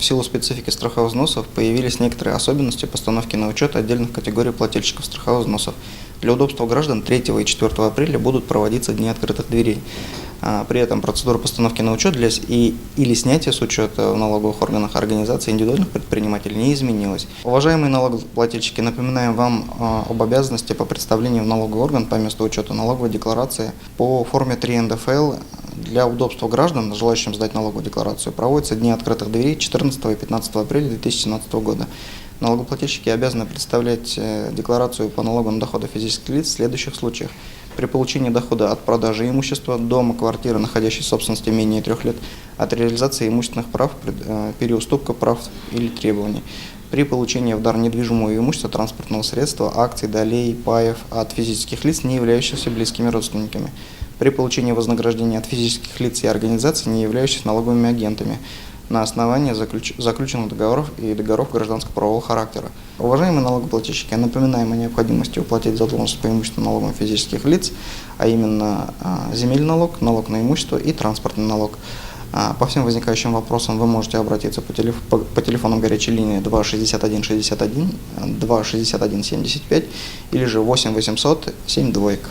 В силу специфики страховых взносов появились некоторые особенности постановки на учет отдельных категорий плательщиков страховых взносов. Для удобства граждан 3 и 4 апреля будут проводиться дни открытых дверей. При этом процедура постановки на учет или снятия с учета в налоговых органах организации индивидуальных предпринимателей не изменилась. Уважаемые налогоплательщики, напоминаем вам об обязанности по представлению в налоговый орган по месту учета налоговой декларации по форме 3 НДФЛ. Для удобства граждан, желающим сдать налоговую декларацию, проводятся дни открытых дверей 14 и 15 апреля 2017 года. Налогоплательщики обязаны представлять декларацию по налогам на доходы физических лиц в следующих случаях. При получении дохода от продажи имущества, дома, квартиры, находящейся в собственности менее 3 лет, от реализации имущественных прав, переуступка прав или требований. При получении в дар недвижимого имущества, транспортного средства, акций, долей, паев от физических лиц, не являющихся близкими родственниками. При получении вознаграждения от физических лиц и организаций, не являющихся налоговыми агентами, на основании заключенных договоров и договоров гражданско-правового характера. Уважаемые налогоплательщики, напоминаем о необходимости уплатить задолженность по имущественным налогам физических лиц, а именно земельный налог, налог на имущество и транспортный налог. По всем возникающим вопросам вы можете обратиться по телефонам горячей линии 261 61, 261 75 или же 8 800 7 двоек.